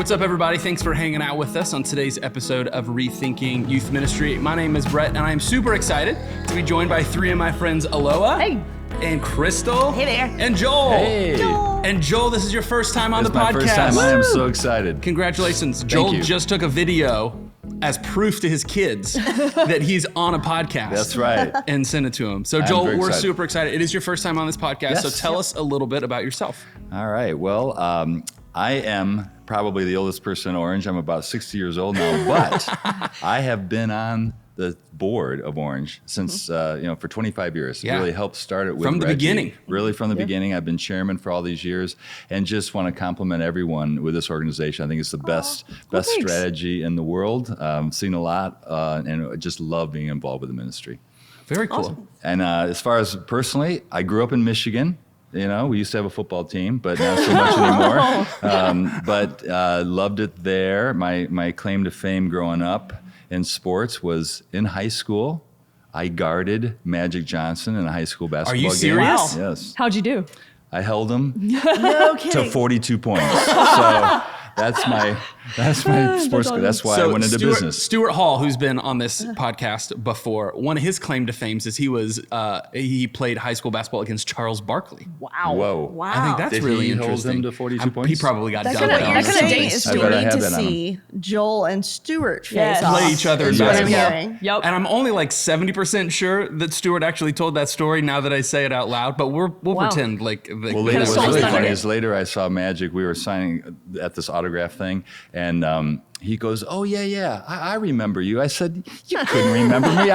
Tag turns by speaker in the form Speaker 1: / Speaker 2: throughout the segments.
Speaker 1: what's up, everybody? Thanks for hanging out with us on today's episode of Rethinking Youth Ministry. My name is Brett, and I'm super excited to be joined by three of my friends, Aloha.
Speaker 2: Hey.
Speaker 1: And Crystal.
Speaker 2: Hey there.
Speaker 1: And Joel.
Speaker 3: Hey.
Speaker 2: Joel.
Speaker 1: And Joel, this is your first time on the podcast.
Speaker 3: It's my first time. I am so excited.
Speaker 1: Congratulations. Joel just took a video as proof to his kids that he's on a podcast.
Speaker 3: That's right.
Speaker 1: And sent it to him. So Joel, we're super excited. It is your first time on this podcast,
Speaker 3: Yes.
Speaker 1: so tell us a little bit about yourself.
Speaker 3: All right. Well, I am probably the oldest person in Orange. I'm about 60 years old now, but I have been on the board of Orange since, for 25 years.
Speaker 1: Yeah.
Speaker 3: Really helped start it with
Speaker 1: From the
Speaker 3: Reggie.
Speaker 1: beginning.
Speaker 3: Really from the beginning. I've been chairman for all these years and just want to compliment everyone with this organization. I think it's the best strategy in the world. Seen a lot and just love being involved with the ministry.
Speaker 1: Very cool.
Speaker 2: Awesome.
Speaker 3: And as far as personally, I grew up in Michigan. You know, we used to have a football team, but not so much anymore. But loved it there. My claim to fame growing up in sports was in high school. I guarded Magic Johnson in a high school basketball game.
Speaker 1: Are you serious?
Speaker 2: Wow.
Speaker 3: Yes.
Speaker 2: How'd you do?
Speaker 3: I held him
Speaker 2: No kidding.
Speaker 3: to 42 points. So that's my sports. That's why I went into business.
Speaker 1: Stuart Hall, who's been on this podcast before, one of his claim to fame is he played high school basketball against Charles Barkley.
Speaker 2: Wow.
Speaker 3: Whoa.
Speaker 2: Wow.
Speaker 1: I think that's
Speaker 3: Did
Speaker 1: really
Speaker 3: he hold
Speaker 1: interesting.
Speaker 3: him to 42 points?
Speaker 1: He probably got
Speaker 4: That's
Speaker 1: dubbed
Speaker 4: what
Speaker 1: on
Speaker 4: you're
Speaker 1: this.
Speaker 4: saying is
Speaker 3: I
Speaker 4: we
Speaker 3: bet I
Speaker 4: need
Speaker 3: have
Speaker 4: to
Speaker 3: that on
Speaker 4: see Joel and Stuart face
Speaker 2: Yes.
Speaker 4: off.
Speaker 1: Play each other in
Speaker 3: Yeah.
Speaker 1: basketball.
Speaker 4: Hearing.
Speaker 2: Yep.
Speaker 1: And I'm only like 70% sure that Stuart actually told that story now that I say it out loud, but we'll
Speaker 2: Wow.
Speaker 1: pretend like
Speaker 3: Well,
Speaker 1: that
Speaker 3: later,
Speaker 1: was
Speaker 3: what's really
Speaker 2: Thunder.
Speaker 3: funny is later I saw Magic. We were signing at this autograph thing, and he goes, "Oh yeah, I remember you." I said, "You couldn't remember me.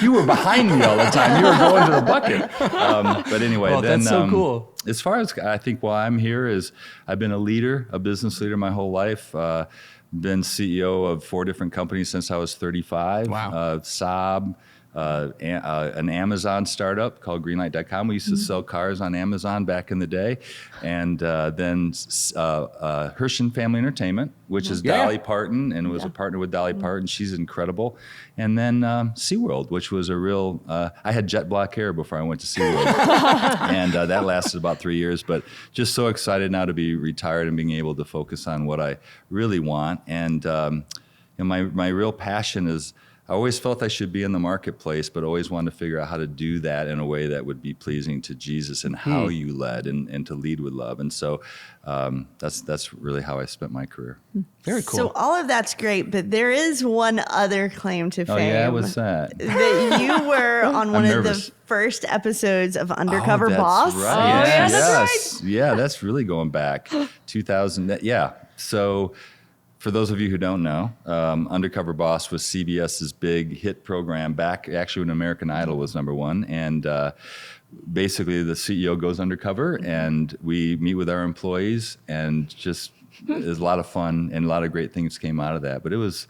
Speaker 3: You were behind me all the time. You were going to the bucket." But anyway,
Speaker 1: Well,
Speaker 3: then
Speaker 1: that's so cool.
Speaker 3: As far as I think, why I'm here is I've been a business leader my whole life. Been CEO of 4 different companies since I was 35.
Speaker 1: Wow.
Speaker 3: Saab. An Amazon startup called Greenlight.com. We used to sell cars on Amazon back in the day. And then Herschend Family Entertainment, which is Dolly Parton, and was a partner with Dolly Parton. She's incredible. And then SeaWorld, which was a real, I had jet black hair before I went to SeaWorld. And that lasted about 3 years, but just so excited now to be retired and being able to focus on what I really want. And my real passion is, I always felt I should be in the marketplace, but always wanted to figure out how to do that in a way that would be pleasing to Jesus and how you led and to lead with love. And so that's really how I spent my career.
Speaker 1: Very cool.
Speaker 4: So all of that's great, but there is one other claim to fame.
Speaker 3: Oh yeah, what's that?
Speaker 4: That you were on one of
Speaker 3: nervous.
Speaker 4: the first episodes of Undercover
Speaker 3: That's
Speaker 4: Boss.
Speaker 3: Right.
Speaker 2: Oh, yeah,
Speaker 3: yes. Yeah, that's really going back 2000. Yeah. So for those of you who don't know, Undercover Boss was CBS's big hit program back actually when American Idol was #1. And basically the CEO goes undercover and we meet with our employees, and just there's a lot of fun and a lot of great things came out of that. But it was,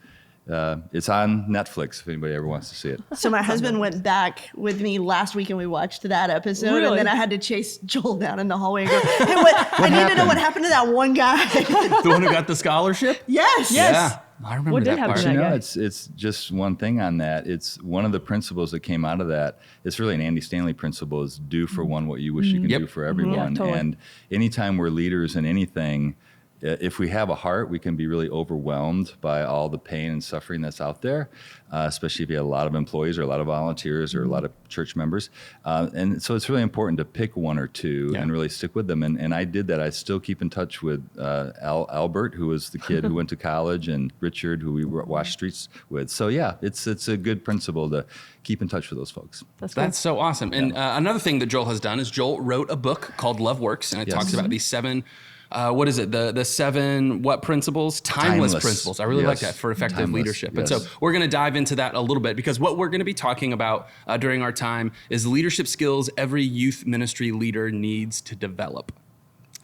Speaker 3: it's on Netflix if anybody ever wants to see it.
Speaker 4: So my husband went back with me last week and we watched that episode.
Speaker 2: Really?
Speaker 4: And then I had to chase Joel down in the hallway and go, hey, I need to know what happened to that one guy.
Speaker 1: The one who got the scholarship?
Speaker 4: Yes.
Speaker 1: Yeah. I remember
Speaker 2: What did
Speaker 1: that
Speaker 2: happen
Speaker 1: part.
Speaker 2: to that guy?
Speaker 3: It's just one thing on that. It's one of the principles that came out of that. It's really an Andy Stanley principle: is do for one what you wish you could
Speaker 1: Yep.
Speaker 3: do for everyone.
Speaker 2: totally.
Speaker 3: And anytime we're leaders in anything, if we have a heart, we can be really overwhelmed by all the pain and suffering that's out there, especially if you have a lot of employees or a lot of volunteers or a lot of church members. And so it's really important to pick one or two and really stick with them. And I did that. I still keep in touch with Albert, who was the kid who went to college, and Richard, who we watched Streets with. So yeah, it's a good principle to keep in touch with those folks.
Speaker 1: That's so awesome. And another thing that Joel has done is Joel wrote a book called Love Works, and it talks about these 7, what is it? The 7 what principles? Timeless principles. I really like that for effective leadership.
Speaker 3: Yes.
Speaker 1: And so we're going to dive into that a little bit, because what we're going to be talking about during our time is leadership skills every youth ministry leader needs to develop.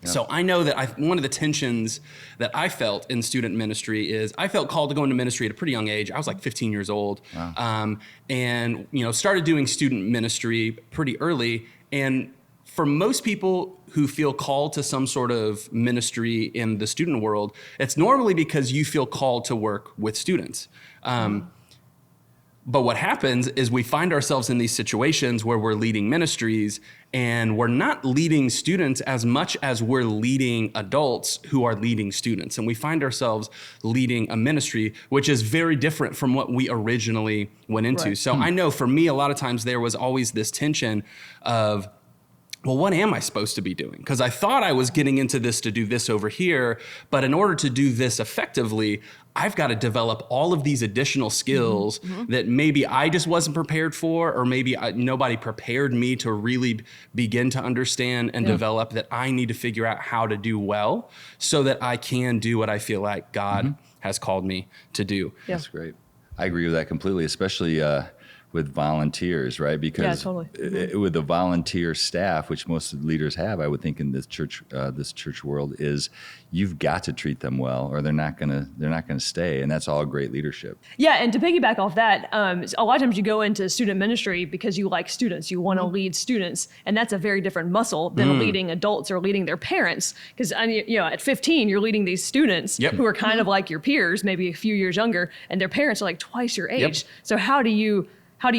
Speaker 1: So I know that one of the tensions that I felt in student ministry is I felt called to go into ministry at a pretty young age. I was like 15 years old, and started doing student ministry pretty early. And for most people who feel called to some sort of ministry in the student world, it's normally because you feel called to work with students. But what happens is we find ourselves in these situations where we're leading ministries and we're not leading students as much as we're leading adults who are leading students. And we find ourselves leading a ministry, which is very different from what we originally went into.
Speaker 4: Right.
Speaker 1: So I know for me, a lot of times there was always this tension of, well, what am I supposed to be doing? Because I thought I was getting into this to do this over here, but in order to do this effectively, I've got to develop all of these additional skills that maybe I just wasn't prepared for, or maybe nobody prepared me to really begin to understand and develop, that I need to figure out how to do well so that I can do what I feel like God has called me to do.
Speaker 4: Yeah.
Speaker 3: That's great. I agree with that completely, especially with volunteers, right? Because
Speaker 4: totally.
Speaker 3: With the volunteer staff, which most leaders have, I would think in this church world, is you've got to treat them well, or they're not gonna stay, and that's all great leadership.
Speaker 2: Yeah, and to piggyback off that, a lot of times you go into student ministry because you like students, you want to lead students, and that's a very different muscle than leading adults or leading their parents. Because at 15, you're leading these students who are kind of like your peers, maybe a few years younger, and their parents are like twice your age. So how do you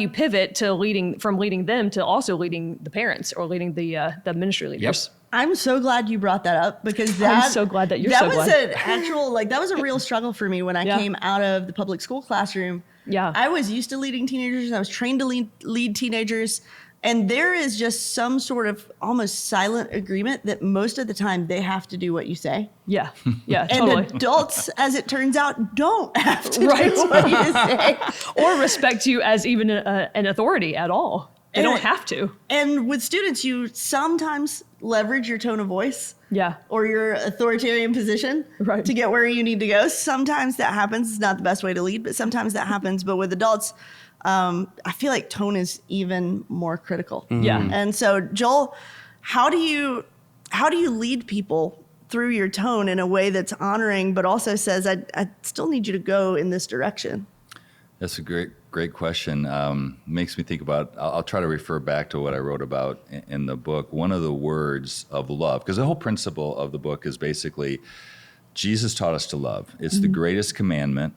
Speaker 2: pivot to leading them to also leading the parents or leading the ministry leaders?
Speaker 1: Yep.
Speaker 4: I'm so glad you brought that up, because
Speaker 2: I'm so glad that you're so glad.
Speaker 4: That was a real struggle for me when I came out of the public school classroom.
Speaker 2: Yeah.
Speaker 4: I was used to leading teenagers. I was trained to lead teenagers. And there is just some sort of almost silent agreement that most of the time they have to do what you say.
Speaker 2: Yeah, yeah,
Speaker 4: And
Speaker 2: totally.
Speaker 4: adults, as it turns out, don't have to
Speaker 2: Right.
Speaker 4: do what you say.
Speaker 2: Or respect you as even an authority at all. They don't have to.
Speaker 4: And with students, you sometimes leverage your tone of voice.
Speaker 2: Yeah.
Speaker 4: Or your authoritarian position
Speaker 2: Right.
Speaker 4: to get where you need to go. Sometimes that happens. It's not the best way to lead, but sometimes that happens. But with adults, I feel like tone is even more critical.
Speaker 2: Yeah.
Speaker 4: And so, Joel, how do you lead people through your tone in a way that's honoring, but also says, I still need you to go in this direction?
Speaker 3: That's a great question. Makes me think about, I'll try to refer back to what I wrote about in the book. One of the words of love, because the whole principle of the book is basically Jesus taught us to love. It's the greatest commandment.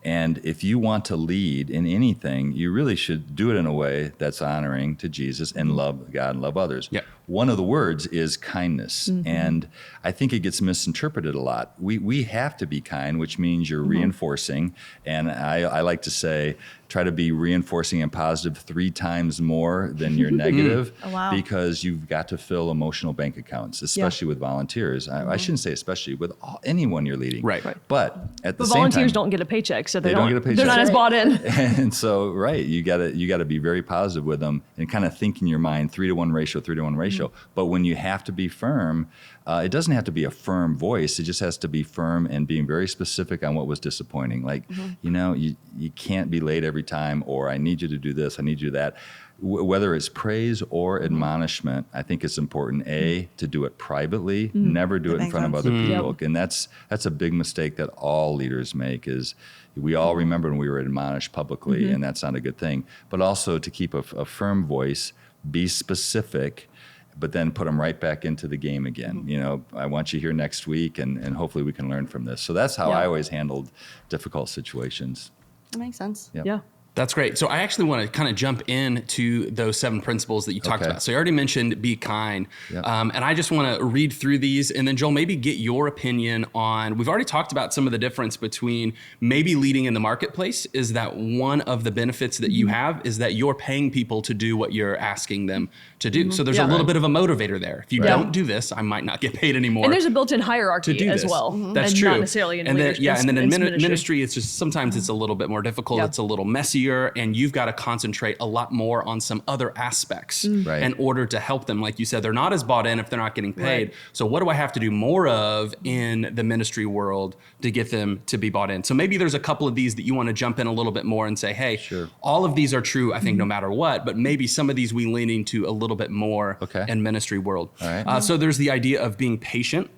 Speaker 3: And if you want to lead in anything, you really should do it in a way that's honoring to Jesus and love God and love others.
Speaker 1: Yep.
Speaker 3: One of the words is kindness. And I think it gets misinterpreted a lot. We have to be kind, which means you're reinforcing. And I like to say, try to be reinforcing and positive 3 times more than you're negative.
Speaker 4: Oh, wow.
Speaker 3: Because you've got to fill emotional bank accounts, especially with volunteers. I shouldn't say especially, with anyone you're leading.
Speaker 1: Right.
Speaker 3: But at the
Speaker 2: But
Speaker 3: same
Speaker 2: volunteers
Speaker 3: time,
Speaker 2: don't get a paycheck, so
Speaker 3: They don't get a paycheck.
Speaker 2: they're not as bought in.
Speaker 3: and so, right, you gotta be very positive with them and kind of think in your mind 3-to-1 ratio, 3-to-1 ratio. But when you have to be firm, it doesn't have to be a firm voice. It just has to be firm and being very specific on what was disappointing. Like, you can't be late every time, or I need you to do this, I need you to do that. Whether it's praise or admonishment, I think it's important, to do it privately, never do it in
Speaker 4: makes
Speaker 3: front of
Speaker 4: sense.
Speaker 3: other people. And that's a big mistake that all leaders make, is we all remember when we were admonished publicly, and that's not a good thing. But also to keep a firm voice, be specific, but then put them right back into the game again. I want you here next week, and hopefully we can learn from this. So that's how I always handled difficult situations.
Speaker 4: That makes sense.
Speaker 3: Yep.
Speaker 2: Yeah.
Speaker 1: That's great. So I actually want to kind of jump into those 7 principles that you talked
Speaker 3: Okay.
Speaker 1: about. So you already mentioned be kind.
Speaker 3: Yep.
Speaker 1: And I just want to read through these. And then Joel, maybe get your opinion on, we've already talked about some of the difference between maybe leading in the marketplace, is that one of the benefits that you have is that you're paying people to do what you're asking them to do. So there's a little bit of a motivator there. If you don't do this, I might not get paid anymore.
Speaker 2: And there's a built-in
Speaker 1: to
Speaker 2: hierarchy
Speaker 1: do
Speaker 2: as
Speaker 1: this.
Speaker 2: well.
Speaker 1: That's
Speaker 2: and
Speaker 1: true.
Speaker 2: Not necessarily in
Speaker 1: and then,
Speaker 2: leadership.
Speaker 1: and then in
Speaker 2: ministry.
Speaker 1: ministry, it's just sometimes it's a little bit more difficult.
Speaker 2: Yeah.
Speaker 1: It's a little messier, and you've got to concentrate a lot more on some other aspects
Speaker 3: Right.
Speaker 1: in order to help them. Like you said, they're not as bought in if they're not getting paid.
Speaker 4: Right.
Speaker 1: So what do I have to do more of in the ministry world to get them to be bought in? So maybe there's a couple of these that you want to jump in a little bit more and say, hey,
Speaker 3: Sure.
Speaker 1: all of these are true, I think, no matter what, but maybe some of these we lean into a little bit more
Speaker 3: Okay.
Speaker 1: in ministry world.
Speaker 3: All right.
Speaker 1: So there's the idea of being patient.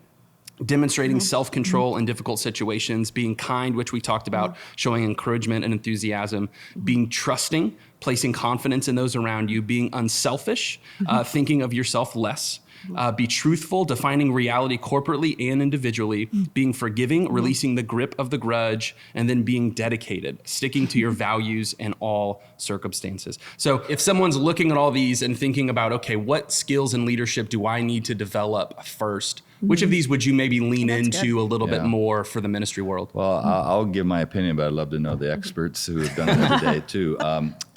Speaker 1: demonstrating self-control in difficult situations, being kind, which we talked about, showing encouragement and enthusiasm, being trusting, placing confidence in those around you, being unselfish, thinking of yourself less, be truthful, defining reality corporately and individually, being forgiving, releasing the grip of the grudge, and then being dedicated, sticking to your values in all circumstances. So if someone's looking at all these and thinking about, okay, what skills in leadership do I need to develop first? Which of these would you maybe lean into a little bit more for the ministry world?
Speaker 3: Well, I'll give my opinion, but I'd love to know the experts who have done it every day too.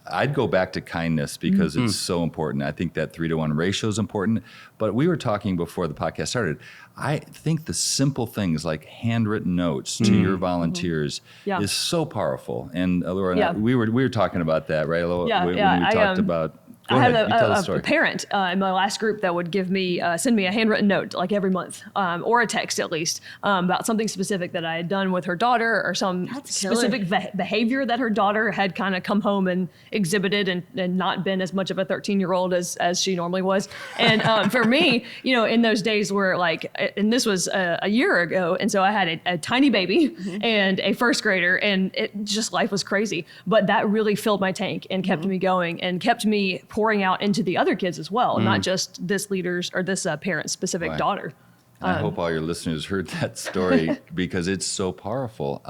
Speaker 3: I'd go back to kindness because it's so important. I think that 3-to-1 ratio is important. But we were talking before the podcast started. I think the simple things like handwritten notes to your volunteers is so powerful. And Laura and I, we were talking about that, right? When we talked about. Go
Speaker 2: I
Speaker 3: ahead,
Speaker 2: had a parent in my last group that would give me, send me a handwritten note like every month, or a text at least, about something specific that I had done with her daughter or some specific behavior that her daughter had kind of come home and exhibited and not been as much of a 13-year-old as she normally was. And for me, in those days where and this was a year ago, and so I had a tiny baby and a first grader, and life was crazy. But that really filled my tank and kept me going and kept me pouring out into the other kids as well, not just this leader's or this parent's specific daughter.
Speaker 3: I hope all your listeners heard that story because it's so powerful.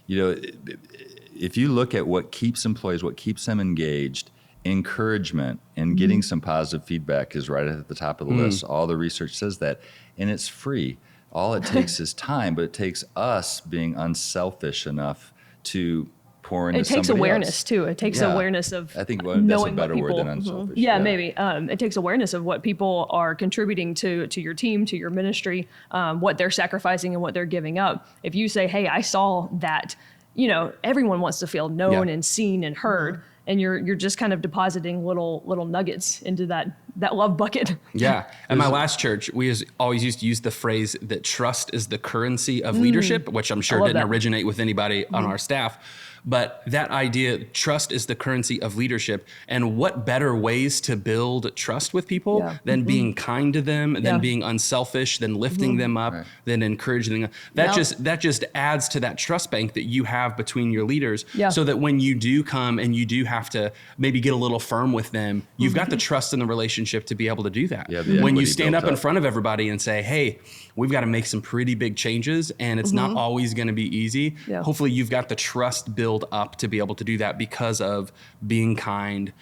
Speaker 3: If you look at what keeps employees, what keeps them engaged, encouragement and getting some positive feedback is right at the top of the list. All the research says that, and it's free. All it takes is time, but it takes us being unselfish enough to pour into somebody else.
Speaker 2: It takes awareness too. It takes awareness of
Speaker 3: I think
Speaker 2: knowing
Speaker 3: that's a better
Speaker 2: what people,
Speaker 3: word than unselfish.
Speaker 2: Maybe. It takes awareness of what people are contributing to your team, to your ministry, what they're sacrificing and what they're giving up. If you say, hey, I saw that, everyone wants to feel known and seen and heard. And you're just kind of depositing little nuggets into that love bucket.
Speaker 1: Yeah. At my last church, we always used to use the phrase that trust is the currency of leadership, which I'm sure didn't originate with anybody on our staff. But that idea, trust is the currency of leadership. And what better ways to build trust with people than being kind to them, than being unselfish, than lifting them up, than encouraging them. That just adds to that trust bank that you have between your leaders so that when you do come and you do have to maybe get a little firm with them, you've got the trust in the relationship to be able to do that. When you stand up in front of everybody and say, hey, we've got to make some pretty big changes and it's not always going to be easy. Hopefully you've got the trust built up to be able to do that because of being kind,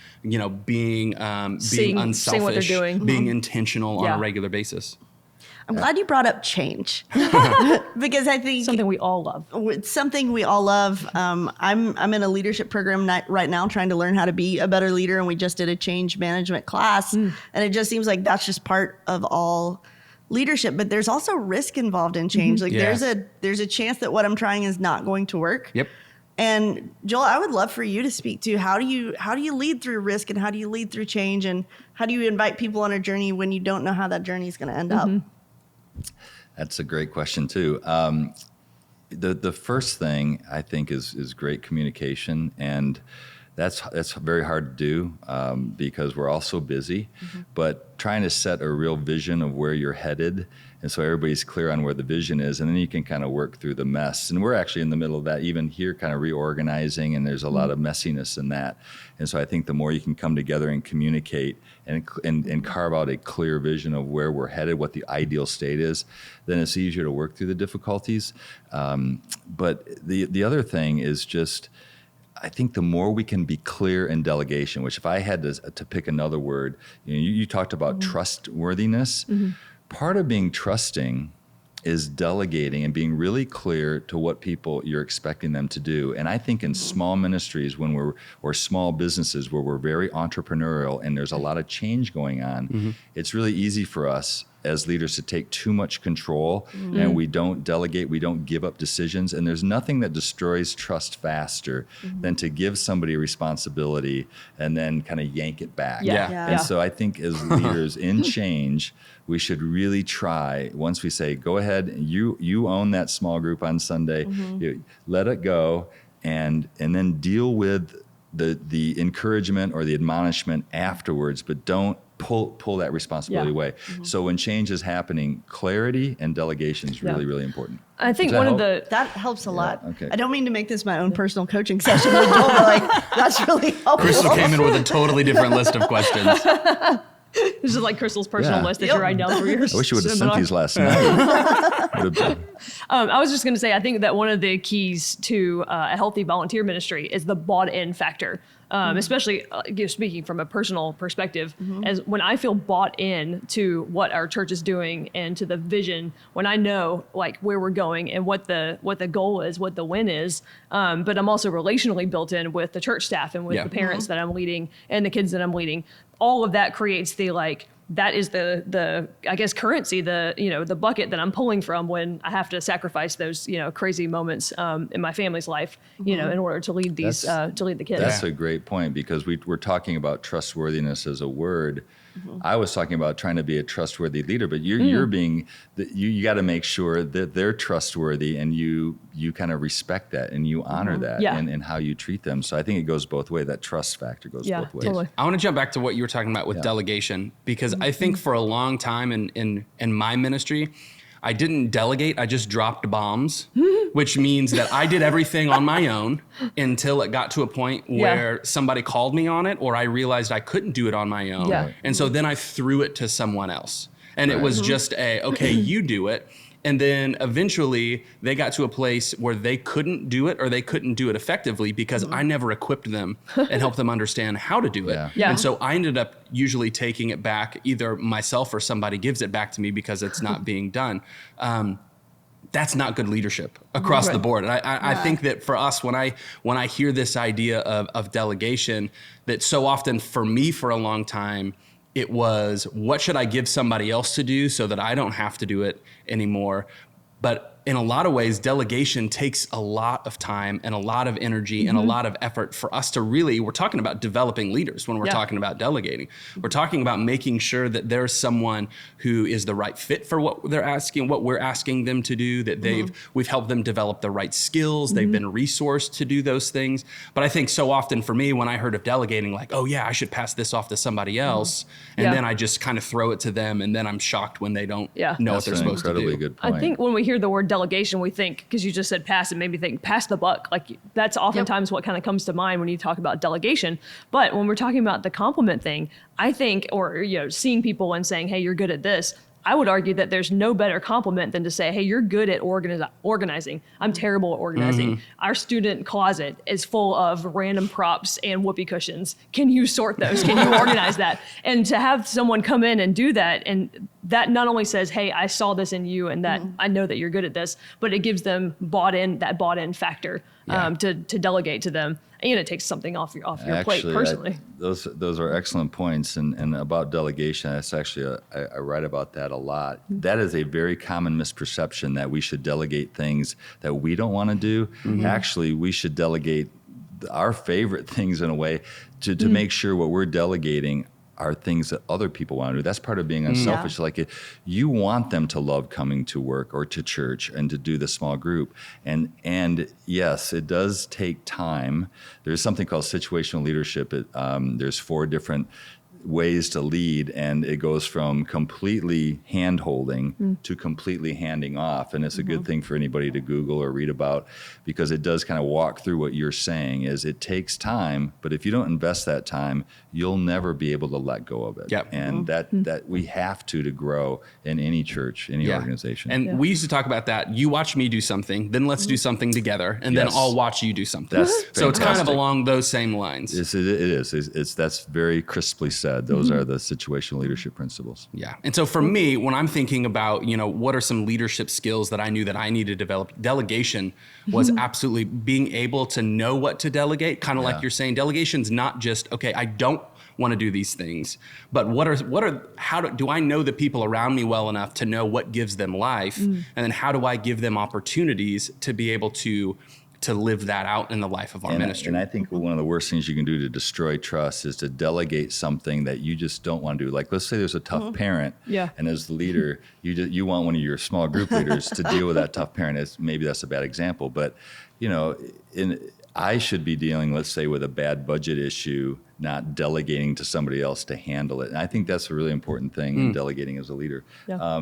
Speaker 1: being unselfish,
Speaker 2: what they're doing.
Speaker 1: being intentional on a regular basis.
Speaker 4: I'm glad you brought up change because I think
Speaker 2: something we all love.
Speaker 4: It's something we all love. I'm in a leadership program right now trying to learn how to be a better leader, and we just did a change management class, and it just seems like that's just part of all leadership. But there's also risk involved in change. There's a chance that what I'm trying is not going to work.
Speaker 1: Yep.
Speaker 4: And Joel, I would love for you to speak to how do you lead through risk and how do you lead through change and how do you invite people on a journey when you don't know how that journey is going to end up?
Speaker 3: That's a great question too. The first thing I think is great communication, and that's very hard to do because we're all so busy. But trying to set a real vision of where you're headed, and so everybody's clear on where the vision is, and then you can kind of work through the mess. And we're actually in the middle of that, even here, kind of reorganizing, and there's a lot of messiness in that. And so I think the more you can come together and communicate and carve out a clear vision of where we're headed, what the ideal state is, then it's easier to work through the difficulties. But the other thing is just, I think the more we can be clear in delegation, which if I had to pick another word, you talked about trustworthiness. Part of being trusting is delegating and being really clear to what people you're expecting them to do. And I think in small ministries or small businesses where we're very entrepreneurial and there's a lot of change going on, it's really easy for us as leaders to take too much control and we don't delegate, we don't give up decisions. And there's nothing that destroys trust faster than to give somebody a responsibility and then kind of yank it back. And so I think as leaders in change, we should really try, once we say, go ahead, you own that small group on Sunday, let it go, and then deal with the encouragement or the admonishment afterwards, but don't pull that responsibility away. So when change is happening, clarity and delegation is really, really important.
Speaker 2: I think
Speaker 3: Does that
Speaker 2: one of
Speaker 3: help?
Speaker 2: the
Speaker 4: That helps a lot.
Speaker 3: okay.
Speaker 4: I don't mean to make this my own personal coaching session with Joel, but like that's really helpful.
Speaker 1: Crystal came in with a totally different list of questions.
Speaker 2: this is like Crystal's personal
Speaker 3: Yeah.
Speaker 2: list that you write down for your
Speaker 3: I wish you would have sent
Speaker 2: seminar.
Speaker 3: these last night. Would've been-
Speaker 2: I was just going to say, I think that one of the keys to a healthy volunteer ministry is the bought-in factor. Especially speaking from a personal perspective, as when I feel bought in to what our church is doing and to the vision, when I know like where we're going and what the goal is, what the win is, but I'm also relationally built in with the church staff and with
Speaker 1: Yeah.
Speaker 2: the parents that I'm leading and the kids that I'm leading. All of that creates the like. That is the I guess currency, the bucket that I'm pulling from when I have to sacrifice those crazy moments in my family's life in order to lead these to lead the kids.
Speaker 3: That's a great point, because we're talking about trustworthiness as a word. I was talking about trying to be a trustworthy leader, but you're being you got to make sure that they're trustworthy, and you kind of respect that and you honor that in how you treat them. So I think it goes both ways. That trust factor goes both ways.
Speaker 2: Totally.
Speaker 1: I want to jump back to what you were talking about with delegation, because I think for a long time in my ministry, I didn't delegate. I just dropped bombs, which means that I did everything on my own until it got to a point where somebody called me on it, or I realized I couldn't do it on my own.
Speaker 2: Yeah.
Speaker 1: And so then I threw it to someone else. And it was just okay, you do it. And then eventually they got to a place where they couldn't do it, or they couldn't do it effectively because I never equipped them and helped them understand how to do it.
Speaker 3: Yeah.
Speaker 2: Yeah.
Speaker 1: And so I ended up usually taking it back, either myself or somebody gives it back to me because it's not being done. That's not good leadership across the board. And I think that for us, when I hear this idea of delegation, that so often for me for a long time, it was, what should I give somebody else to do so that I don't have to do it anymore? But in a lot of ways, delegation takes a lot of time and a lot of energy and a lot of effort for us to really, we're talking about developing leaders when we're talking about delegating. We're talking about making sure that there's someone who is the right fit for what they're asking, what we're asking them to do, that we've helped them develop the right skills, they've been resourced to do those things. But I think so often for me, when I heard of delegating, like, oh yeah, I should pass this off to somebody else. And then I just kind of throw it to them, and then I'm shocked when they don't know what
Speaker 3: That's
Speaker 1: they're
Speaker 3: an
Speaker 1: supposed to
Speaker 3: incredibly
Speaker 1: do.
Speaker 3: good point.
Speaker 2: I think when we hear the word delegation, we think, because you just said pass, it made me think pass the buck. Like that's oftentimes what kind of comes to mind when you talk about delegation. But when we're talking about the compliment thing, I think, or seeing people and saying, hey, you're good at this, I would argue that there's no better compliment than to say, hey, you're good at organizing. I'm terrible at organizing. Our student closet is full of random props and whoopee cushions. Can you sort those? Can you organize that? And to have someone come in and do that, and that not only says, hey, I saw this in you and that I know that you're good at this, but it gives them that bought in factor to delegate to them. And it takes something off your plate personally.
Speaker 3: Those are excellent points. And about delegation, that's actually, I write about that a lot. That is a very common misperception, that we should delegate things that we don't want to do. Actually, we should delegate our favorite things in a way to make sure what we're delegating are things that other people want to do. That's part of being unselfish. Like you want them to love coming to work or to church and to do the small group. And yes, it does take time. There's something called situational leadership. There's 4 different ways to lead, and it goes from completely hand-holding to completely handing off. And it's a good thing for anybody to Google or read about, because it does kind of walk through what you're saying. Is it takes time, but if you don't invest that time, you'll never be able to let go of it.
Speaker 1: Yep.
Speaker 3: And that we have to grow in any church, any organization.
Speaker 1: And we used to talk about that. You watch me do something, then let's do something together, and then I'll watch you do something.
Speaker 3: That's
Speaker 1: so it's kind of
Speaker 3: fantastic.
Speaker 1: along those same lines.
Speaker 3: It is. That's very crisply said. Those are the situational leadership principles.
Speaker 1: Yeah. And so for me, when I'm thinking about, what are some leadership skills that I knew that I needed to develop, delegation was absolutely being able to know what to delegate. Kind of like you're saying, delegation's not just, okay, I don't want to do these things, but how do I know the people around me well enough to know what gives them life? And then how do I give them opportunities to be able to live that out in the life of our ministry?
Speaker 3: And I think one of the worst things you can do to destroy trust is to delegate something that you just don't want to do. Like, let's say there's a tough parent, and as the leader, you want one of your small group leaders to deal with that tough parent. Maybe that's a bad example, but I should be dealing, let's say, with a bad budget issue, not delegating to somebody else to handle it. And I think that's a really important thing in delegating as a leader.
Speaker 2: Yeah.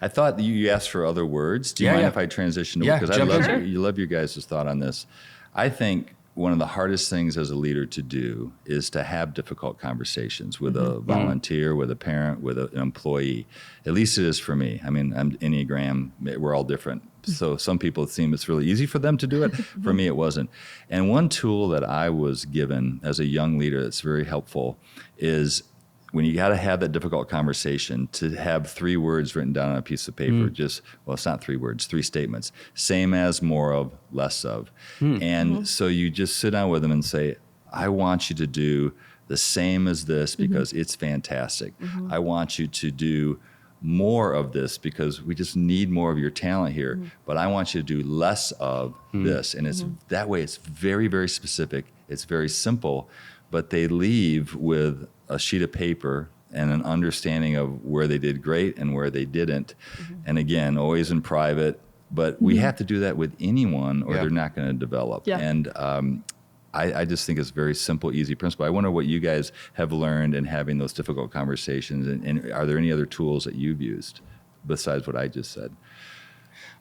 Speaker 3: I thought you asked for other words. Do you mind if I transition to because
Speaker 1: jump in.
Speaker 3: you love your guys' thought on this. I think one of the hardest things as a leader to do is to have difficult conversations with a volunteer, with a parent, with an employee. At least it is for me. I mean, I'm Enneagram. We're all different. So some people seem it's really easy for them to do it. For me, it wasn't. And one tool that I was given as a young leader that's very helpful is when you got to have that difficult conversation, to have 3 words written down on a piece of paper, it's not 3 words, 3 statements. Same as, more of, less of. And so you just sit down with them and say, I want you to do the same as this because it's fantastic. I want you to do more of this because we just need more of your talent here. But I want you to do less of this. And it's that way, it's very, very specific. It's very simple, but they leave with a sheet of paper and an understanding of where they did great and where they didn't. And again, always in private, but we have to do that with anyone or they're not going to develop.
Speaker 2: Yeah.
Speaker 3: And I just think it's a very simple, easy principle. I wonder what you guys have learned in having those difficult conversations, and are there any other tools that you've used besides what I just said?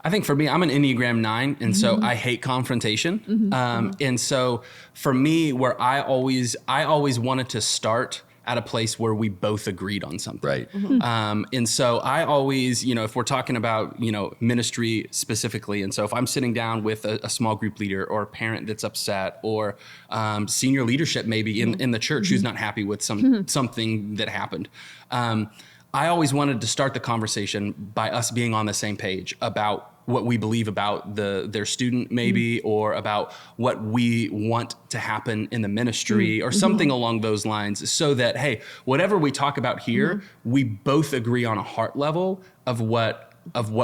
Speaker 1: I think for me, I'm an Enneagram 9, and so I hate confrontation. And so for me, where I always wanted to start at a place where we both agreed on something.
Speaker 3: Right.
Speaker 1: And so I always, if we're talking about, ministry specifically, and so if I'm sitting down with a small group leader or a parent that's upset or senior leadership maybe in the church who's not happy with something that happened, I always wanted to start the conversation by us being on the same page about what we believe about their student maybe, or about what we want to happen in the ministry or something along those lines, so that, hey, whatever we talk about here, we both agree on a heart level of what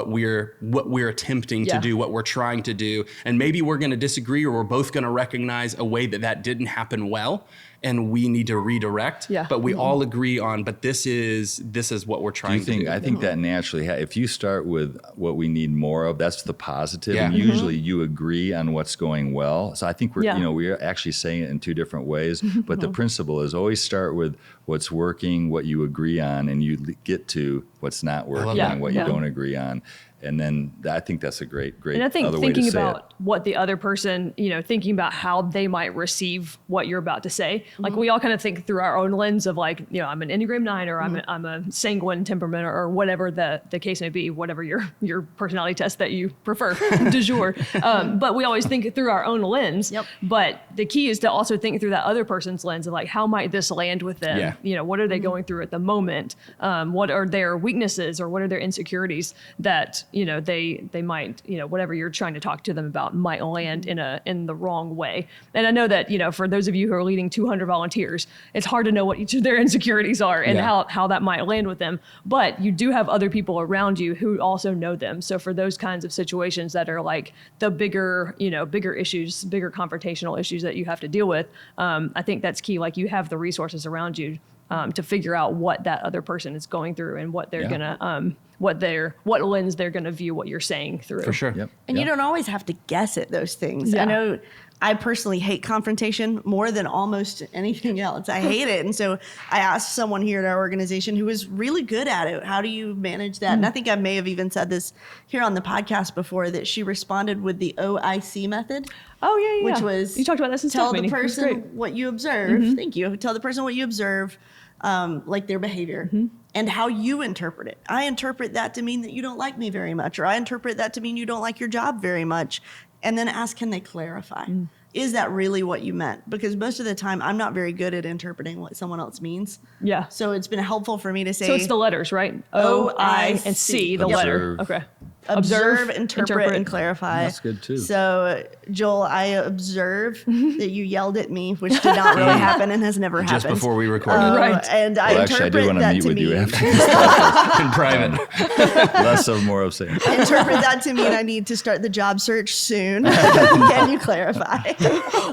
Speaker 1: we're attempting to do, what we're trying to do. And maybe we're going to disagree, or we're both going to recognize a way that didn't happen well and we need to redirect. Yeah. But we all agree on, but this is what we're trying to do.
Speaker 3: I think that naturally, if you start with what we need more of, that's the positive. And usually you agree on what's going well. So I think we're actually saying it in 2 different ways, but the principle is always start with what's working, what you agree on, and you get to what's not working and what you don't agree on. And then I think that's a great
Speaker 2: and I think
Speaker 3: other way to
Speaker 2: thinking
Speaker 3: say
Speaker 2: about what the other person, thinking about how they might receive what you're about to say. Like we all kind of think through our own lens of like, I'm an Enneagram 9 or I'm a sanguine temperament or whatever the case may be, whatever your personality test that you prefer du jour. But we always think through our own lens. Yep. But the key is to also think through that other person's lens of like, how might this land with them? Yeah. What are they going through at the moment? What are their weaknesses or what are their insecurities that they might, whatever you're trying to talk to them about might land in the wrong way. And I know that, for those of you who are leading 200 volunteers, it's hard to know what each of their insecurities are and how that might land with them. But you do have other people around you who also know them. So for those kinds of situations that are like the bigger issues, bigger confrontational issues that you have to deal with, I think that's key. Like you have the resources around you to figure out what that other person is going through and what they're gonna what lens they're gonna view what you're saying through.
Speaker 1: For sure.
Speaker 3: Yep.
Speaker 4: And you don't always have to guess at those things.
Speaker 2: Yeah.
Speaker 4: I know I personally hate confrontation more than almost anything else. I hate it. And so I asked someone here at our organization who was really good at it, how do you manage that? And I think I may have even said this here on the podcast before, that she responded with the OIC method.
Speaker 2: Oh, yeah.
Speaker 4: Which was,
Speaker 2: you talked about this in
Speaker 4: tell
Speaker 2: staff
Speaker 4: the
Speaker 2: meeting.
Speaker 4: person what you observe. Thank you. Tell the person what you observe, like their behavior and how you interpret it. I interpret that to mean that you don't like me very much, or I interpret that to mean you don't like your job very much. And then ask, can they clarify? Is that really what you meant? Because most of the time, I'm not very good at interpreting what someone else means. Yeah. So it's been helpful for me to say.
Speaker 2: So it's the letters, right? O, I, and C, the letter. Okay.
Speaker 4: Observe, interpret, and clarify.
Speaker 3: That's good too.
Speaker 4: So, Joel, I observe that you yelled at me, which did not really happen and has never happened.
Speaker 1: Just before we recorded.
Speaker 2: Right.
Speaker 4: And I interpret
Speaker 3: I do want to
Speaker 4: that
Speaker 3: meet
Speaker 4: to
Speaker 3: with
Speaker 4: mean,
Speaker 3: you after this podcast.
Speaker 1: In private.
Speaker 3: Less of, more of saying.
Speaker 4: Interpret that to mean I need to start the job search soon. Can you clarify?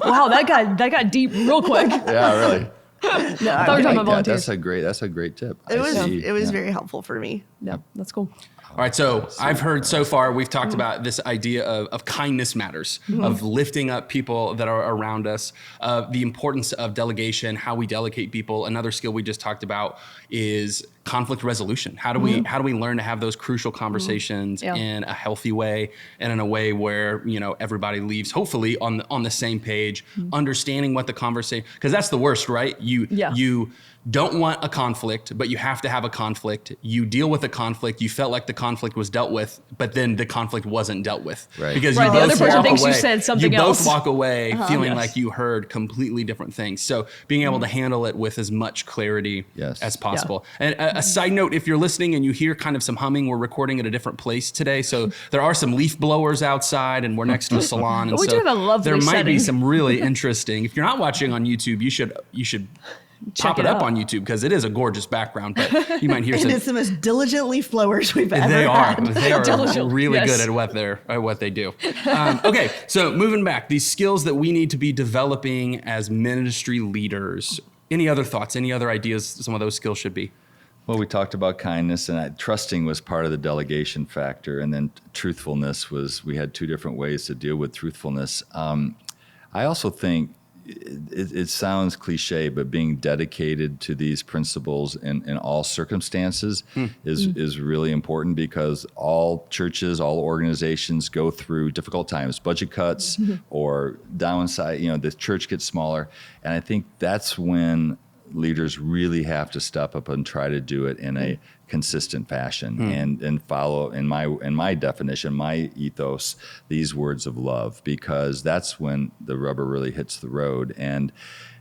Speaker 2: Wow, that got deep real quick.
Speaker 3: Yeah, really.
Speaker 4: No,
Speaker 2: I thought we were talking about volunteers.
Speaker 3: That's a great tip.
Speaker 4: it was very helpful for me.
Speaker 2: Yeah, that's cool.
Speaker 1: All right, so I've heard so far, we've talked about this idea of kindness matters, of lifting up people that are around us, the importance of delegation, how we delegate people. Another skill we just talked about is conflict resolution. How do we learn to have those crucial conversations in a healthy way and in a way where, everybody leaves hopefully on the same page, understanding what the conversation, because that's the worst, right? You don't want a conflict, but you have to have a conflict. You deal with the conflict. You felt like the conflict was dealt with, but then the conflict wasn't dealt with.
Speaker 3: Right.
Speaker 1: Because
Speaker 2: the other person thinks you said something else.
Speaker 1: You both walk away feeling like you heard completely different things. So being able to handle it with as much clarity as possible. And a side note, if you're listening and you hear kind of some humming, we're recording at a different place today. So there are some leaf blowers outside and we're next to a salon. And
Speaker 2: we do have a lovely
Speaker 1: there might be
Speaker 2: setting.
Speaker 1: some really interesting, if you're not watching on YouTube, you should pop it up on YouTube because it is a gorgeous background, but you might hear some.
Speaker 4: It's the most diligent leaf blowers we've ever
Speaker 1: They
Speaker 4: had.
Speaker 1: are. They are
Speaker 2: Diligent,
Speaker 1: really
Speaker 2: yes.
Speaker 1: good at what they do. Okay, so moving back, these skills that we need to be developing as ministry leaders. Any other thoughts? Any other ideas? Some of those skills should be.
Speaker 3: Well, we talked about kindness, and trusting was part of the delegation factor, and then truthfulness we had two different ways to deal with truthfulness. I also think it sounds cliche, but being dedicated to these principles in all circumstances is really important, because all churches, all organizations go through difficult times, budget cuts or downside, the church gets smaller. And I think that's when leaders really have to step up and try to do it in a consistent fashion and follow, in my definition, my ethos, these words of love, because that's when the rubber really hits the road. And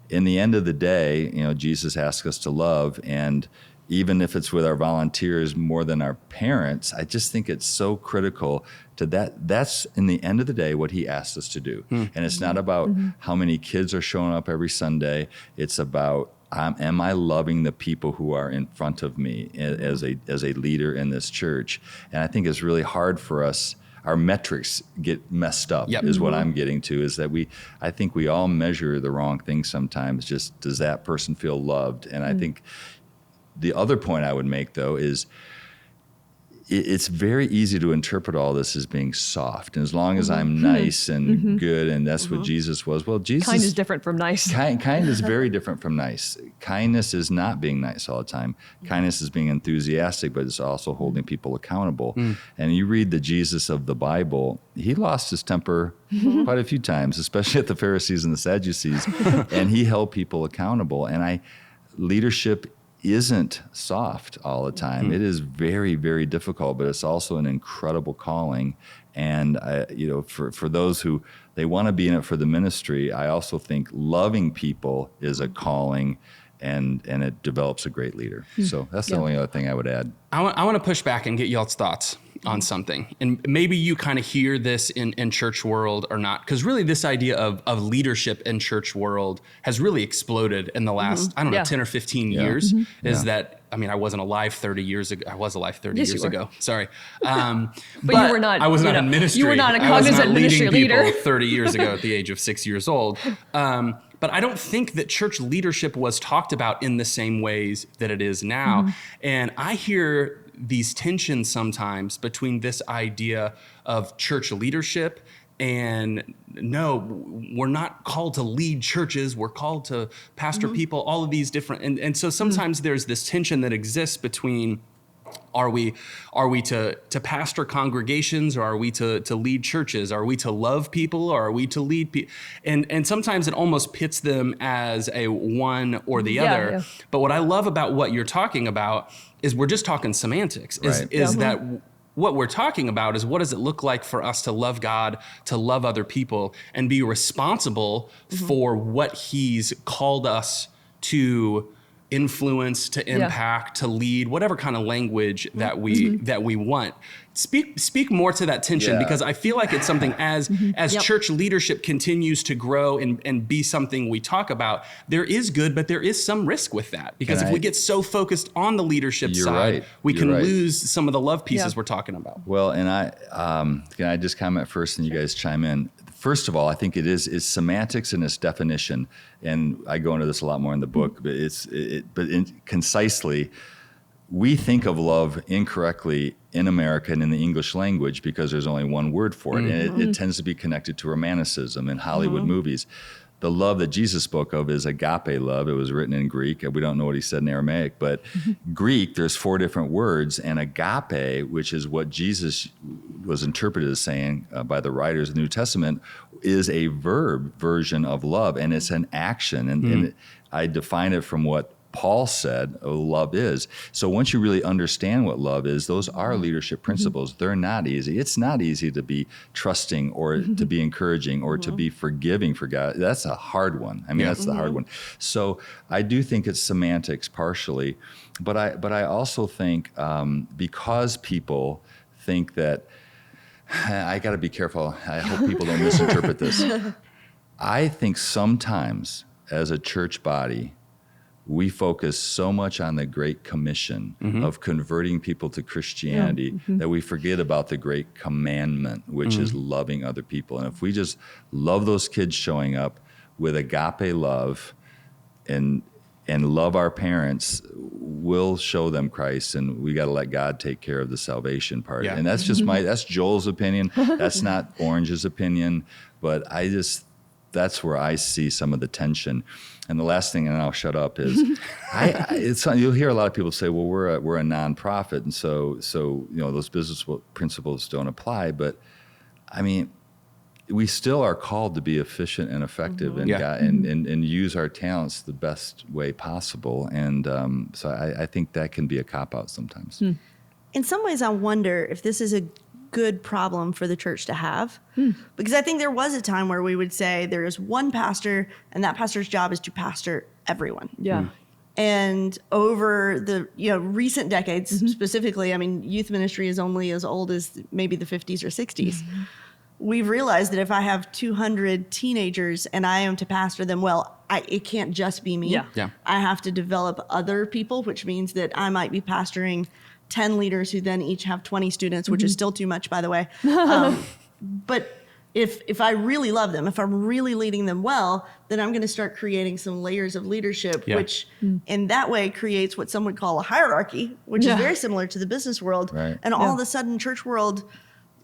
Speaker 3: in the end of the day, Jesus asks us to love, and even if it's with our volunteers more than our parents, I just think it's so critical to that. That's in the end of the day what he asks us to do. And it's not about how many kids are showing up every Sunday. It's about, am I loving the people who are in front of me as a leader in this church? And I think it's really hard for us. Our metrics get messed up, is what I'm getting to, is that I think we all measure the wrong thing sometimes. Just, does that person feel loved? And I think the other point I would make, though, is it's very easy to interpret all this as being soft. And as long as I'm nice and good, and that's what Jesus was. Well, Jesus...
Speaker 2: Kind is different from nice.
Speaker 3: Kind is very different from nice. Kindness is not being nice all the time. Kindness is being enthusiastic, but it's also holding people accountable. And you read the Jesus of the Bible, he lost his temper quite a few times, especially at the Pharisees and the Sadducees, and he held people accountable. And leadership isn't soft all the time. It is very, very difficult, but it's also an incredible calling. And for those who they want to be in it for the ministry, I also think loving people is a calling, and it develops a great leader. So that's the only other thing I would add.
Speaker 1: I want to push back and get y'all's thoughts on something. And maybe you kind of hear this in church world or not, because really this idea of leadership in church world has really exploded in the last, 10 or 15 years. That, I wasn't alive 30 years ago. I was alive 30 years ago. Sorry.
Speaker 2: But you were not,
Speaker 1: I was not in ministry.
Speaker 2: You were not a cognizant ministry leader.
Speaker 1: 30 years ago at the age of 6 years old. But I don't think that church leadership was talked about in the same ways that it is now. And I hear these tensions sometimes between this idea of church leadership and no, we're not called to lead churches. We're called to pastor people, all of these different. And so sometimes there's this tension that exists between, are we to pastor congregations, or are we to lead churches? Are we to love people, or are we to lead people? And sometimes it almost pits them as a one or the other. Yeah. But what I love about what you're talking about is we're just talking semantics. Is that what we're talking about is, what does it look like for us to love God, to love other people, and be responsible for what he's called us to influence, to impact, to lead, whatever kind of language that we want. Speak more to that tension, because I feel like it's something as church leadership continues to grow and be something we talk about, there is good, but there is some risk with that, because if we get so focused on the leadership side, we can lose some of the love pieces we're talking about.
Speaker 3: Well, and can I just comment first and you guys chime in? First of all, I think it's semantics and its definition, and I go into this a lot more in the book. But concisely, we think of love incorrectly in America and in the English language because there's only one word for it. And it tends to be connected to romanticism in Hollywood movies. The love that Jesus spoke of is agape love. It was written in Greek. We don't know what he said in Aramaic, but Greek, there's 4 different words. And agape, which is what Jesus was interpreted as saying by the writers of the New Testament, is a verb version of love. And it's an action. And I define it from what Paul said love is. So once you really understand what love is, those are leadership principles. They're not easy. It's not easy to be trusting or to be encouraging or to be forgiving for God. That's a hard one. I mean, that's the hard one. So I do think it's semantics partially, but I also think because people think that, I got to be careful. I hope people don't misinterpret this. I think sometimes as a church body, we focus so much on the Great Commission of converting people to Christianity that we forget about the Great Commandment, which is loving other people. And if we just love those kids showing up with agape love and love our parents, we'll show them Christ, and we got to let God take care of the salvation part.
Speaker 1: Yeah.
Speaker 3: And that's just that's Joel's opinion. That's not Orange's opinion, but that's where I see some of the tension. And the last thing, and I'll shut up, is you'll hear a lot of people say, well, we're a nonprofit, and so those business principles don't apply. But I mean, we still are called to be efficient and effective and use our talents the best way possible. And so I think that can be a cop-out sometimes.
Speaker 4: In some ways, I wonder if this is a good problem for the church to have, because I think there was a time where we would say there is one pastor and that pastor's job is to pastor everyone.
Speaker 2: Yeah.
Speaker 4: And over the recent decades, specifically, I mean, youth ministry is only as old as maybe the 50s or 60s. We've realized that if I have 200 teenagers and I am to pastor them well, it can't just be me.
Speaker 2: Yeah.
Speaker 4: I have to develop other people, which means that I might be pastoring 10 leaders who then each have 20 students, which is still too much, by the way. But if I really love them, if I'm really leading them well, then I'm going to start creating some layers of leadership, which in that way creates what some would call a hierarchy, which is very similar to the business world.
Speaker 3: Right.
Speaker 4: And all of a sudden, church world,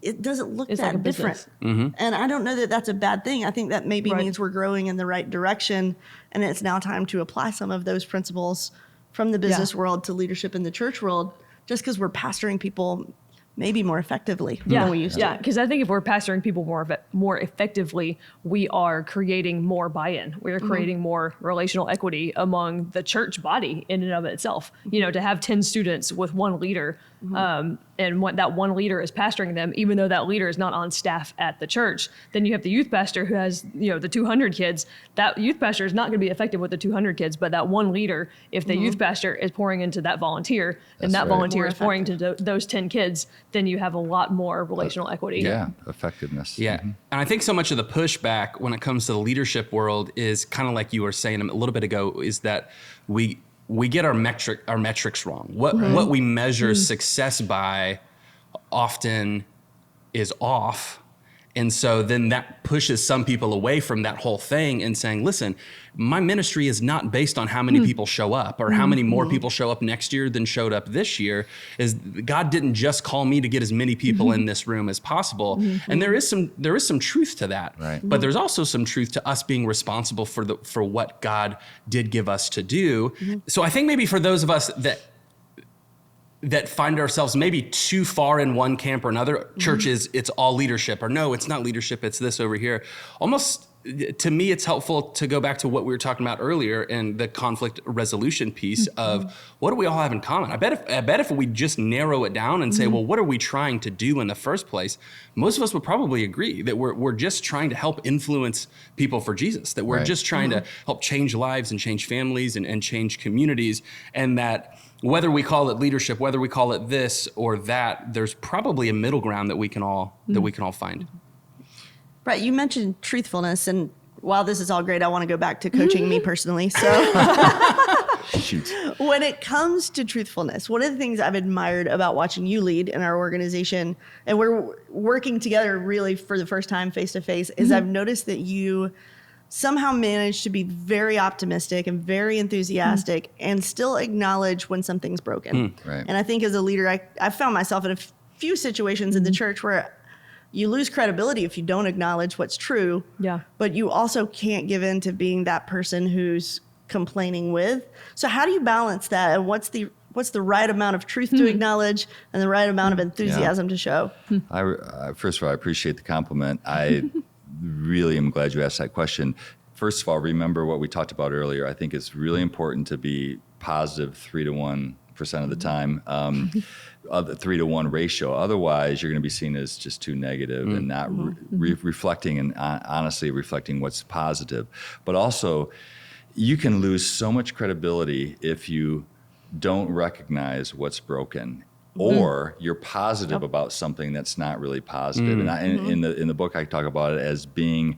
Speaker 4: it doesn't look
Speaker 2: It's
Speaker 4: that
Speaker 2: like a
Speaker 4: different.
Speaker 2: business.
Speaker 4: And I don't know that that's a bad thing. I think that maybe means we're growing in the right direction, and it's now time to apply some of those principles from the business world to leadership in the church world, just because we're pastoring people maybe more effectively than we used to.
Speaker 2: Yeah, because I think if we're pastoring people more effectively, we are creating more buy-in. We are creating more relational equity among the church body in and of itself. To have 10 students with one leader, and what that one leader is pastoring them, even though that leader is not on staff at the church. Then you have the youth pastor who has, the 200 kids. That youth pastor is not going to be effective with the 200 kids, but that one leader, if the youth pastor is pouring into that volunteer, and that volunteer is pouring into those 10 kids, then you have a lot more relational equity.
Speaker 3: Yeah, effectiveness.
Speaker 1: Yeah. And I think so much of the pushback when it comes to the leadership world is kind of like you were saying a little bit ago, is that we get our metrics wrong. What we measure success by often is off. And so then that pushes some people away from that whole thing and saying, listen, my ministry is not based on how many people show up or how many more people show up next year than showed up this year. Is God didn't just call me to get as many people in this room as possible. And there is some truth to that.
Speaker 3: Right.
Speaker 1: But there's also some truth to us being responsible for what God did give us to do. So I think maybe for those of us that find ourselves maybe too far in one camp or another, churches, it's all leadership, or no, it's not leadership, it's this over here. Almost, to me, it's helpful to go back to what we were talking about earlier in the conflict resolution piece of what do we all have in common? I bet if we just narrow it down and say, well, what are we trying to do in the first place? Most of us would probably agree that we're just trying to help influence people for Jesus, that we're just trying to help change lives and change families and change communities, and that whether we call it leadership, whether we call it this or that, there's probably a middle ground that we can all find.
Speaker 4: Right. You mentioned truthfulness, and while this is all great, I want to go back to coaching me personally. So
Speaker 3: Shoot.
Speaker 4: when it comes to truthfulness, one of the things I've admired about watching you lead in our organization, and we're working together really for the first time face to face, is I've noticed that you somehow manage to be very optimistic and very enthusiastic and still acknowledge when something's broken.
Speaker 3: Right.
Speaker 4: And I think as a leader, I found myself in a few situations in the church where you lose credibility if you don't acknowledge what's true.
Speaker 2: Yeah.
Speaker 4: But you also can't give in to being that person who's complaining with. So how do you balance that? And what's the right amount of truth to acknowledge and the right amount of enthusiasm to show?
Speaker 3: First of all, I appreciate the compliment. I really am glad you asked that question. First of all, remember what we talked about earlier. I think it's really important to be positive 3 to 1% of the time, the 3 to 1 ratio. Otherwise, you're going to be seen as just too negative and not reflecting and honestly reflecting what's positive. But also, you can lose so much credibility if you don't recognize what's broken, or you're positive about something that's not really positive. And in the book, I talk about it as being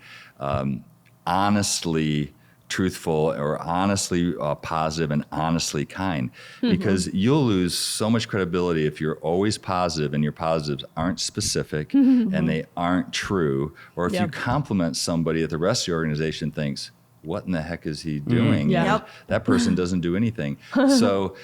Speaker 3: honestly truthful or honestly positive and honestly kind, because you'll lose so much credibility if you're always positive and your positives aren't specific and they aren't true, or if you compliment somebody that the rest of the organization thinks, what in the heck is he doing?
Speaker 2: Yeah.
Speaker 3: And that person doesn't do anything. So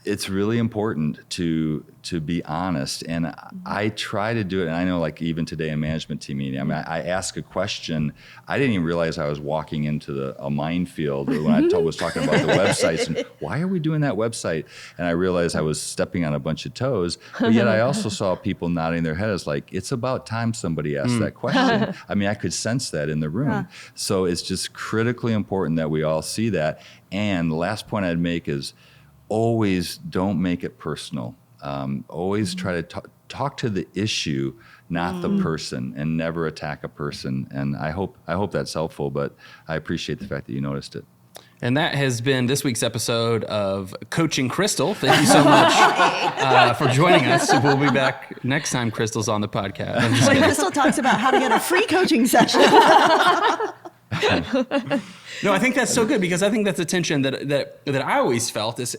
Speaker 3: it's really important to be honest, and I try to do it. And I know, like even today in management team meeting, I mean, I ask a question. I didn't even realize I was walking into a minefield when I was talking about the websites and why are we doing that website? And I realized I was stepping on a bunch of toes. But yet I also saw people nodding their heads like, it's about time somebody asked that question. I mean, I could sense that in the room. So it's just critically important that we all see that. And the last point I'd make is, always don't make it personal. Always try to talk to the issue, not the person, and never attack a person. And I hope that's helpful, but I appreciate the fact that you noticed it.
Speaker 1: And that has been this week's episode of Coaching Crystal. Thank you so much for joining us. We'll be back next time Crystal's on the podcast. I'm just
Speaker 4: When
Speaker 1: kidding.
Speaker 4: Crystal talks about how to get a free coaching session.
Speaker 1: No, I think that's so good, because I think that's a tension that I always felt is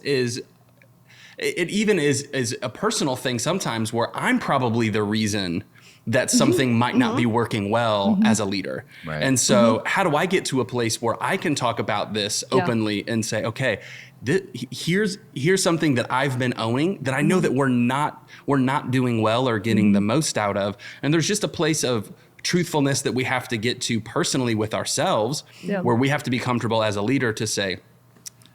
Speaker 1: it even is a personal thing sometimes, where I'm probably the reason that something might not be working well as a leader.
Speaker 3: Right.
Speaker 1: And so how do I get to a place where I can talk about this openly and say, okay, here's something that I've been owning that I know that we're not doing well or getting the most out of. And there's just a place of truthfulness that we have to get to personally with ourselves, where we have to be comfortable as a leader to say,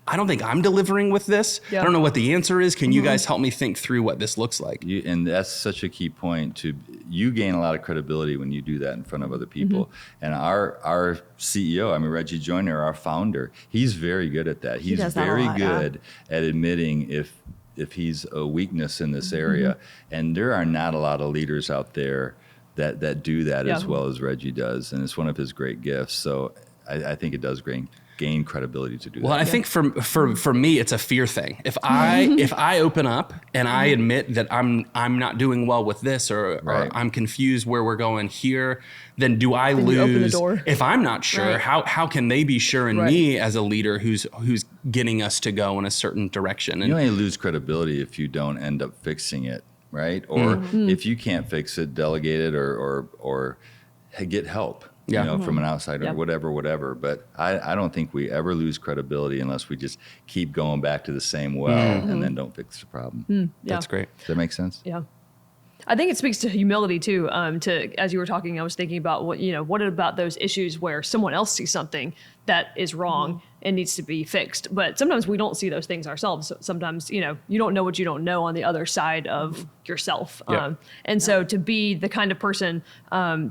Speaker 1: I don't think I'm delivering with this. I don't know what the answer is. Can you guys help me think through what this looks like?
Speaker 3: And that's such a key point. You gain a lot of credibility when you do that in front of other people. And our CEO, I mean, Reggie Joyner, our founder, he's very good at that. He's very good at admitting if he's a weakness in this area. And there are not a lot of leaders out there that do that as well as Reggie does. And it's one of his great gifts. So I think it does gain credibility to do that.
Speaker 1: Well, I think for me, it's a fear thing. If I open up and I admit that I'm not doing well with this, or I'm confused where we're going here, then do I lose?
Speaker 2: You open the door.
Speaker 1: If I'm not sure, how can they be sure in me as a leader who's getting us to go in a certain direction? And
Speaker 3: you only lose credibility if you don't end up fixing it, right? Or if you can't fix it, delegate it or get help. You know, from an outsider, whatever. But I don't think we ever lose credibility unless we just keep going back to the same well and then don't fix the problem.
Speaker 1: That's great.
Speaker 3: Does that make sense?
Speaker 2: Yeah. I think it speaks to humility too. As you were talking, I was thinking about what about those issues where someone else sees something that is wrong and needs to be fixed. But sometimes we don't see those things ourselves. Sometimes, you don't know what you don't know on the other side of yourself. So to be the kind of person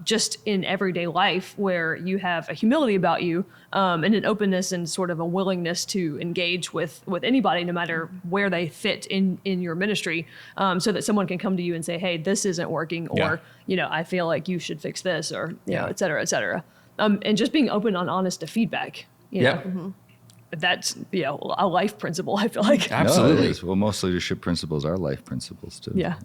Speaker 2: just in everyday life where you have a humility about you and an openness and sort of a willingness to engage with anybody, no matter where they fit in your ministry, so that someone can come to you and say, hey, this isn't working, or, I feel like you should fix this, or, et cetera, et cetera. And just being open and honest to feedback, that's, a life principle, I feel like.
Speaker 1: Absolutely.
Speaker 3: No, it is. Well, most leadership principles are life principles too.
Speaker 2: Yeah.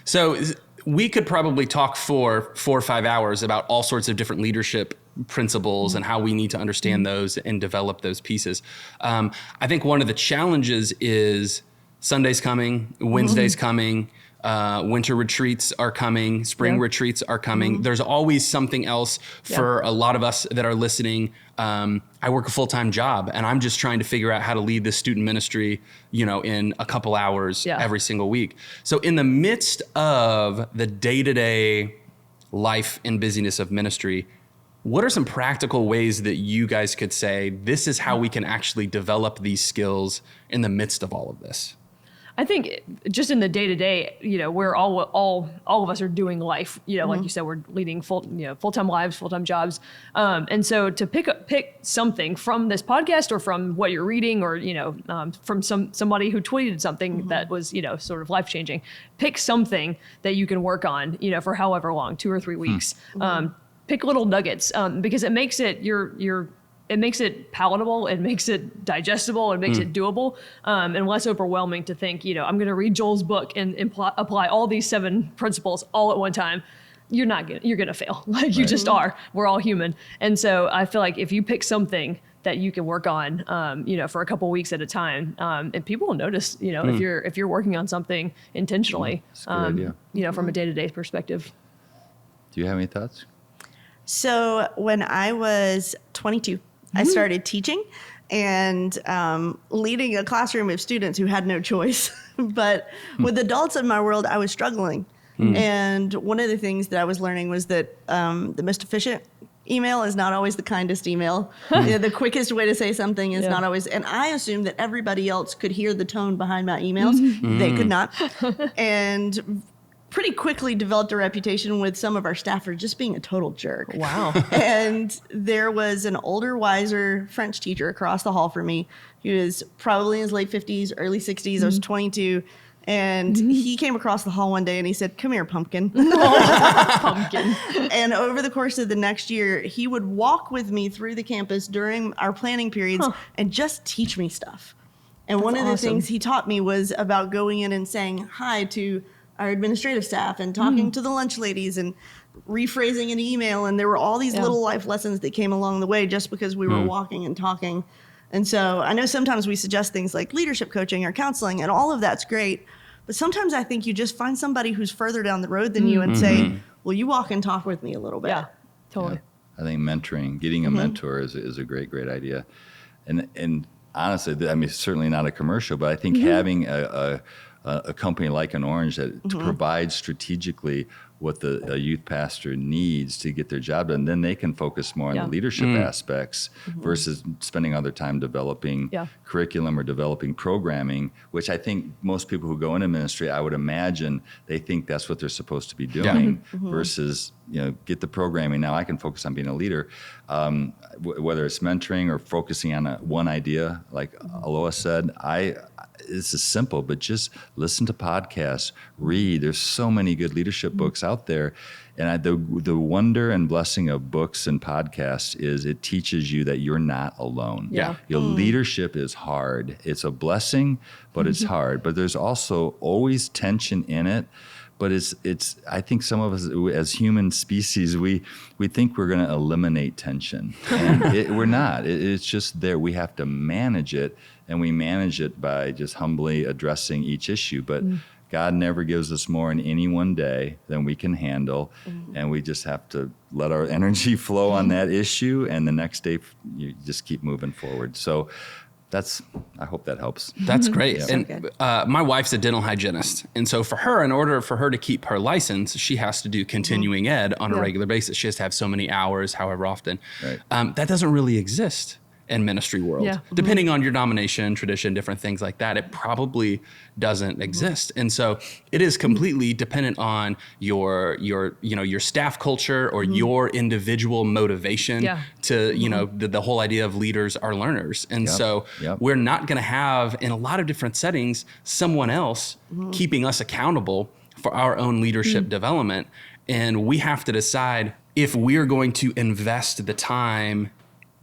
Speaker 1: So we could probably talk for 4 or 5 hours about all sorts of different leadership principles and how we need to understand those and develop those pieces. I think one of the challenges is Sunday's coming, Wednesday's coming. Winter retreats are coming. Spring retreats are coming. There's always something else for a lot of us that are listening. I work a full-time job, and I'm just trying to figure out how to lead this student ministry, in a couple hours every single week. So in the midst of the day-to-day life and busyness of ministry, what are some practical ways that you guys could say, this is how we can actually develop these skills in the midst of all of this?
Speaker 2: I think just in the day to day, we're all of us are doing life. Like you said, we're leading full-time lives, full-time jobs, and so to pick something from this podcast or from what you're reading, or from somebody who tweeted something that was sort of life changing. Pick something that you can work on, for however long, 2 or 3 weeks. Pick little nuggets because it makes it it makes it palatable, it makes it digestible, it makes it doable, and less overwhelming to think, I'm going to read Joel's book and apply all these 7 principles all at one time. You're going to fail. Like you just are. We're all human. And so I feel like if you pick something that you can work on, for a couple weeks at a time, and people will notice, if you're working on something intentionally,
Speaker 3: That's a good idea.
Speaker 2: From a day-to-day perspective.
Speaker 3: Do you have any thoughts?
Speaker 4: So when I was 22, I started teaching and leading a classroom of students who had no choice. But with adults in my world, I was struggling. And one of the things that I was learning was that the most efficient email is not always the kindest email. The quickest way to say something is not always. And I assumed that everybody else could hear the tone behind my emails. They could not. And pretty quickly developed a reputation with some of our staff for just being a total jerk.
Speaker 2: Wow.
Speaker 4: And there was an older, wiser French teacher across the hall from me who was probably in his late 50s, early 60s. I was 22. And he came across the hall one day and he said, "Come here, pumpkin."
Speaker 2: Pumpkin.
Speaker 4: And over the course of the next year, he would walk with me through the campus during our planning periods and just teach me stuff. And one of the things he taught me was about going in and saying hi to our administrative staff and talking to the lunch ladies and rephrasing an email. And there were all these little life lessons that came along the way just because we were walking and talking. And so I know sometimes we suggest things like leadership coaching or counseling, and all of that's great. But sometimes I think you just find somebody who's further down the road than you and say, "Will you walk and talk with me a little bit?"
Speaker 2: Yeah, totally.
Speaker 3: Yeah. I think mentoring, getting a mentor is a great idea. And honestly, I mean, certainly not a commercial, but I think having a company like an Orange that to provide strategically what a youth pastor needs to get their job done, then they can focus more on the leadership aspects versus spending other time developing curriculum or developing programming, which I think most people who go into ministry, I would imagine they think that's what they're supposed to be doing versus, get the programming. Now I can focus on being a leader, whether it's mentoring or focusing on one idea, like Aloha said. This is simple, but just listen to podcasts, read. There's so many good leadership books out there. And the wonder and blessing of books and podcasts is it teaches you that you're not alone.
Speaker 1: Yeah.
Speaker 3: Your leadership is hard. It's a blessing, but it's hard. But there's also always tension in it. But it's. I think some of us, as human species, we think we're going to eliminate tension, and we're not. It's just there. We have to manage it, and we manage it by just humbly addressing each issue. But God never gives us more in any one day than we can handle, and we just have to let our energy flow on that issue, and the next day you just keep moving forward. So. I hope that helps.
Speaker 1: That's great.
Speaker 3: Yeah.
Speaker 1: And my wife's a dental hygienist. And so for her, in order for her to keep her license, she has to do continuing ed on a regular basis. She has to have so many hours, however often. Right. That doesn't really exist in ministry world. Yeah. Depending on your denomination, tradition, different things like that, it probably doesn't exist. And so it is completely dependent on your staff culture or your individual motivation to, the whole idea of leaders are learners. And so we're not going to have, in a lot of different settings, someone else keeping us accountable for our own leadership development. And we have to decide if we're going to invest the time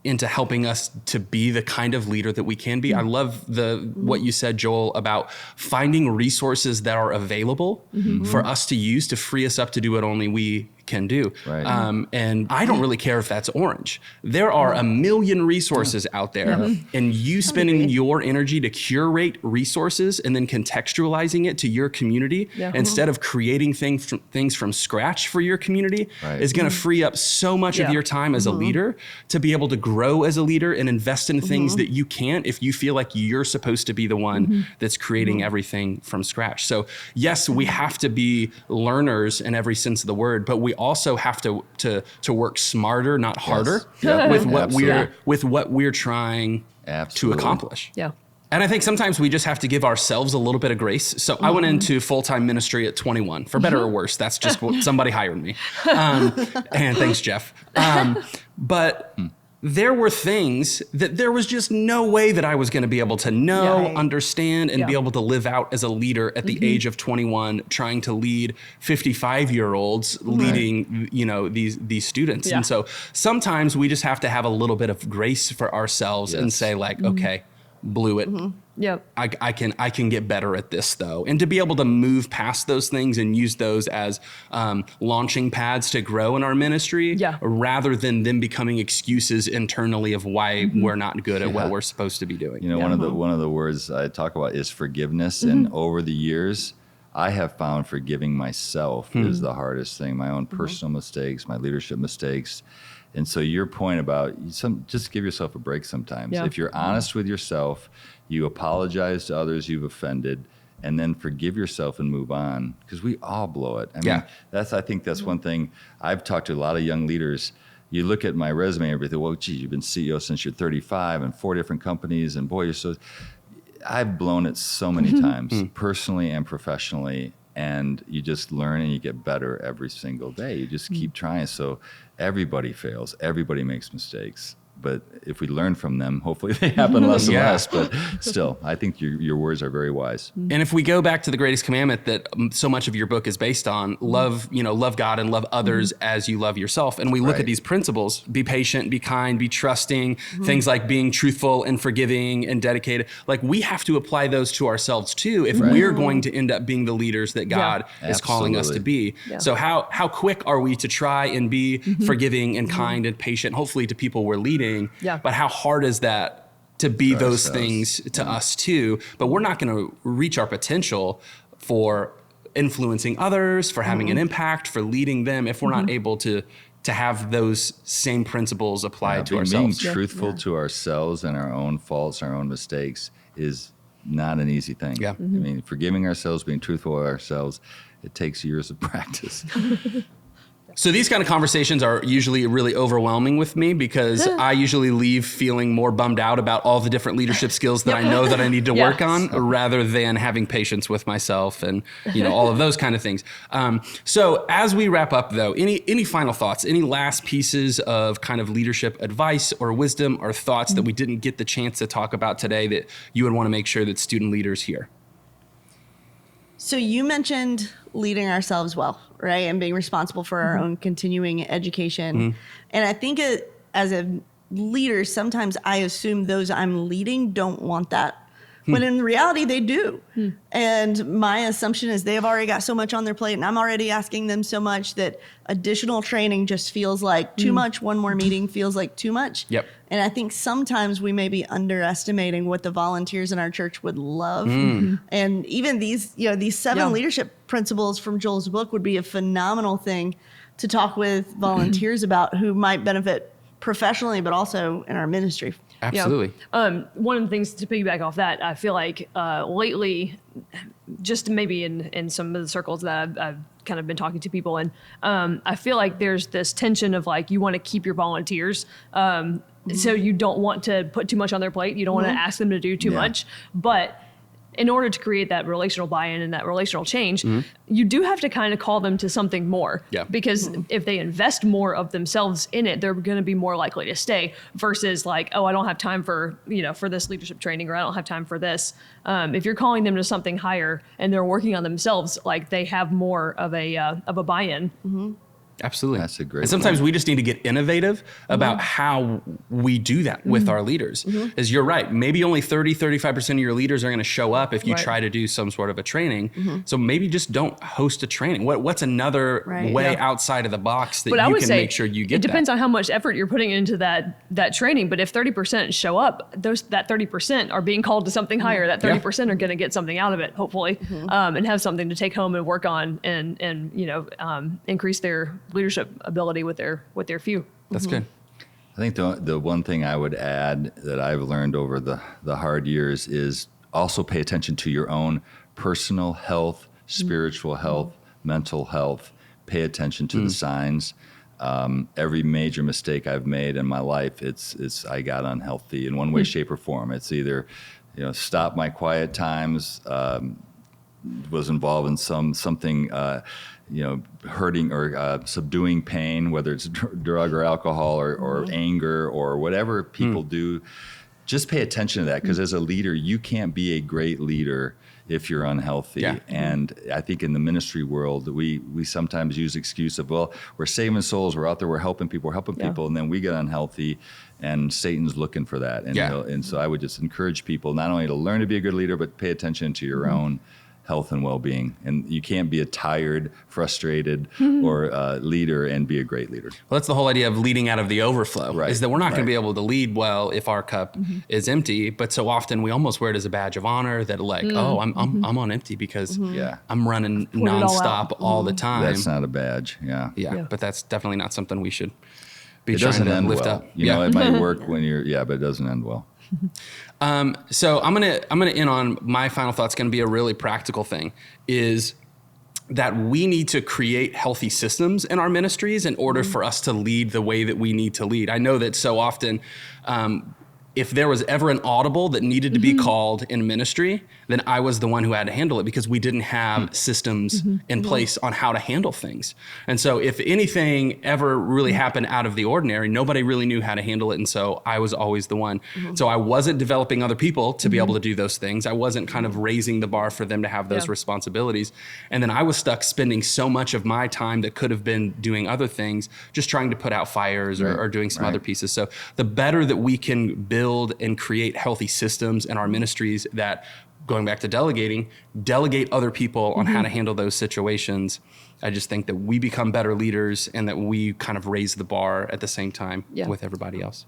Speaker 1: into helping us to be the kind of leader that we can be. I love what you said, Joel, about finding resources that are available for us to use to free us up to do what only we can do.
Speaker 3: Right.
Speaker 1: And I don't really care if that's orange. There are a million resources out there, and you spending your energy to curate resources and then contextualizing it to your community instead of creating things from scratch for your community is going to free up so much of your time as a leader to be able to grow as a leader and invest in things that you can't if you feel like you're supposed to be the one that's creating everything from scratch. So yes, we have to be learners in every sense of the word, but we also have to work smarter, not harder, with what we're trying to accomplish.
Speaker 2: Yeah.
Speaker 1: And I think sometimes we just have to give ourselves a little bit of grace. So I went into full-time ministry at 21, for better or worse. That's just what somebody hired me. And thanks, Jeff. But there were things that there was just no way that I was going to be able to know, understand, and be able to live out as a leader at the age of 21, trying to lead 55-year-olds leading, these students. And so sometimes we just have to have a little bit of grace for ourselves and say like, okay, blew it.
Speaker 2: Yep.
Speaker 1: I can get better at this though. And to be able to move past those things and use those as launching pads to grow in our ministry rather than them becoming excuses internally of why we're not good at what we're supposed to be doing.
Speaker 3: One of the words I talk about is forgiveness. And over the years, I have found forgiving myself is the hardest thing. My own personal mistakes, my leadership mistakes. And so your point about just give yourself a break sometimes. If you're honest with yourself, you apologize to others you've offended, and then forgive yourself and move on, because we all blow it. I mean, I think that's one thing. I've talked to a lot of young leaders. You look at my resume and everything, well, gee, you've been CEO since you're 35 and 4 different companies, and boy, you're so... I've blown it so many times, personally and professionally, and you just learn and you get better every single day. You just keep trying. So everybody fails. Everybody makes mistakes. But if we learn from them, hopefully they happen less and less. But still, I think your words are very wise.
Speaker 1: And if we go back to the greatest commandment that so much of your book is based on, love God and love others as you love yourself. And we look at these principles: be patient, be kind, be trusting, things like being truthful and forgiving and dedicated. Like, we have to apply those to ourselves too if we're going to end up being the leaders that God is calling us to be. So how quick are we to try and be forgiving and kind and patient, hopefully to people we're leading? But how hard is that to be those things to us too? But we're not going to reach our potential for influencing others, for having an impact, for leading them, if we're not able to have those same principles applied to ourselves.
Speaker 3: Being truthful to ourselves and our own faults, our own mistakes is not an easy thing. I mean, forgiving ourselves, being truthful to ourselves, it takes years of practice.
Speaker 1: So these kind of conversations are usually really overwhelming with me, because I usually leave feeling more bummed out about all the different leadership skills that I know that I need to work on, rather than having patience with myself and all of those kind of things. So as we wrap up though, any final thoughts, any last pieces of kind of leadership advice or wisdom or thoughts that we didn't get the chance to talk about today that you would want to make sure that student leaders hear?
Speaker 4: So you mentioned leading ourselves well, right? And being responsible for our own continuing education. And I think as a leader, sometimes I assume those I'm leading don't want that. When in reality, they do. And my assumption is they've already got so much on their plate, and I'm already asking them so much that additional training just feels like too much. One more meeting feels like too much. And I think sometimes we may be underestimating what the volunteers in our church would love. And even these 7 leadership principles from Joel's book would be a phenomenal thing to talk with volunteers about, who might benefit professionally, but also in our ministry.
Speaker 1: Absolutely.
Speaker 2: One of the things to piggyback off that, I feel like lately, just maybe in some of the circles that I've kind of been talking to people in, I feel like there's this tension of like, you want to keep your volunteers. So you don't want to put too much on their plate. You don't want to ask them to do too much. But in order to create that relational buy-in and that relational change, you do have to kind of call them to something more. Because if they invest more of themselves in it, they're going to be more likely to stay, versus like, oh, I don't have time for this leadership training, or I don't have time for this. If you're calling them to something higher and they're working on themselves, like, they have more of a buy-in.
Speaker 1: Absolutely.
Speaker 3: That's a great
Speaker 1: And sometimes
Speaker 3: point.
Speaker 1: we just need to get innovative about how we do that with our leaders. As you're right, maybe only 35% of your leaders are going to show up if you
Speaker 2: Right.
Speaker 1: try to do some sort of a training. So maybe just don't host a training. What's another
Speaker 4: Right.
Speaker 1: way outside of the box that
Speaker 2: But I
Speaker 1: you
Speaker 2: would
Speaker 1: can
Speaker 2: say
Speaker 1: make sure you get
Speaker 2: it depends
Speaker 1: that?
Speaker 2: on how much effort you're putting into that training. But if 30% show up, that 30% are being called to something higher. That 30% are going to get something out of it, hopefully, and have something to take home and work on, and increase their leadership ability with their few.
Speaker 1: That's good.
Speaker 3: I think the one thing I would add that I've learned over the hard years is also pay attention to your own personal health, spiritual health, mental health. Pay attention to the signs. Every major mistake I've made in my life, it's I got unhealthy in one way, shape, or form. It's either stop my quiet times, was involved in something hurting or subduing pain, whether it's drug or alcohol or anger or whatever people do. Just pay attention to that, because as a leader, you can't be a great leader if you're unhealthy.
Speaker 1: Yeah.
Speaker 3: And I think in the ministry world, we sometimes use the excuse of, well, we're saving souls, we're out there, we're helping people, and then we get unhealthy, and Satan's looking for that. And, and so I would just encourage people not only to learn to be a good leader, but pay attention to your own health and well-being. And you can't be a tired, frustrated, or leader and be a great leader.
Speaker 1: Well, that's the whole idea of leading out of the overflow,
Speaker 3: Right,
Speaker 1: is that we're not going
Speaker 3: right.
Speaker 1: to be able to lead well if our cup is empty. But so often we almost wear it as a badge of honor that I'm on empty because
Speaker 3: Yeah.
Speaker 1: I'm running
Speaker 2: it all
Speaker 1: nonstop
Speaker 2: out.
Speaker 1: all the time.
Speaker 3: That's not a badge. Yeah.
Speaker 1: Yeah, but that's definitely not something we should be
Speaker 3: It
Speaker 1: trying
Speaker 3: doesn't
Speaker 1: to
Speaker 3: end
Speaker 1: lift
Speaker 3: well.
Speaker 1: up.
Speaker 3: You know, it might work when but it doesn't end well.
Speaker 1: So I'm gonna end on my final thought's gonna be a really practical thing, is that we need to create healthy systems in our ministries in order for us to lead the way that we need to lead. I know that so often, if there was ever an audible that needed to be called in ministry, then I was the one who had to handle it, because we didn't have systems in place on how to handle things. And so if anything ever really happened out of the ordinary, nobody really knew how to handle it. And so I was always the one. So I wasn't developing other people to be able to do those things. I wasn't kind of raising the bar for them to have those responsibilities. And then I was stuck spending so much of my time that could have been doing other things, just trying to put out fires or doing some other pieces. So the better that we can build and create healthy systems in our ministries that, going back to delegate other people on how to handle those situations. I just think that we become better leaders and that we kind of raise the bar at the same time with everybody else.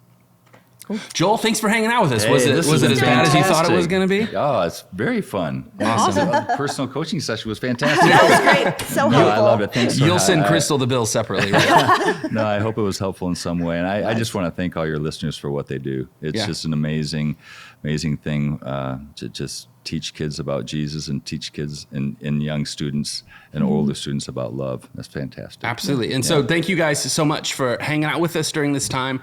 Speaker 1: Cool. Joel, thanks for hanging out with us.
Speaker 3: Hey,
Speaker 1: was
Speaker 3: this
Speaker 1: it
Speaker 3: has
Speaker 1: as
Speaker 3: been
Speaker 1: bad as you thought it was
Speaker 3: fantastic.
Speaker 1: going to be?
Speaker 3: Oh, it's very fun.
Speaker 1: Awesome.
Speaker 3: The personal coaching session was fantastic.
Speaker 4: That was great. So
Speaker 3: No,
Speaker 4: helpful.
Speaker 3: I loved it. Thanks.
Speaker 1: You'll send Crystal the bill separately, right?
Speaker 3: No, I hope it was helpful in some way. And I just want to thank all your listeners for what they do. It's just an amazing thing to just teach kids about Jesus and teach kids and young students and older students about love. That's fantastic.
Speaker 1: Absolutely. And so thank you guys so much for hanging out with us during this time.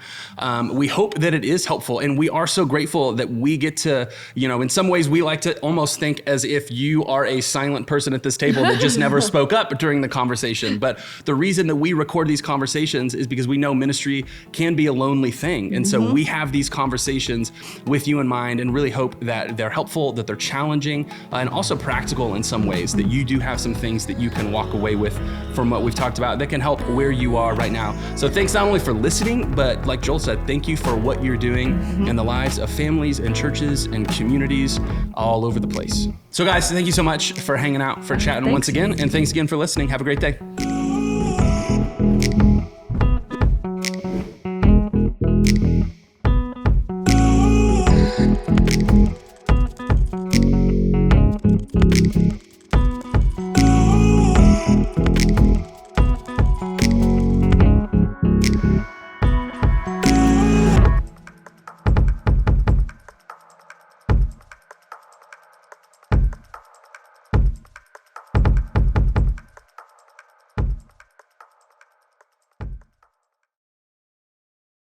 Speaker 1: We hope that it is helpful, and we are so grateful that we get to, in some ways we like to almost think as if you are a silent person at this table that just never spoke up during the conversation. But the reason that we record these conversations is because we know ministry can be a lonely thing. And so we have these conversations with you in mind and really hope that they're helpful, that they're challenging, and also practical in some ways, that you do have some things that you can walk away with from what we've talked about that can help where you are right now. So thanks not only for listening, but like Joel said, thank you for what you're doing in the lives of families and churches and communities all over the place. So guys, thank you so much for hanging out, for chatting once again, and thanks again for listening. Have a great day.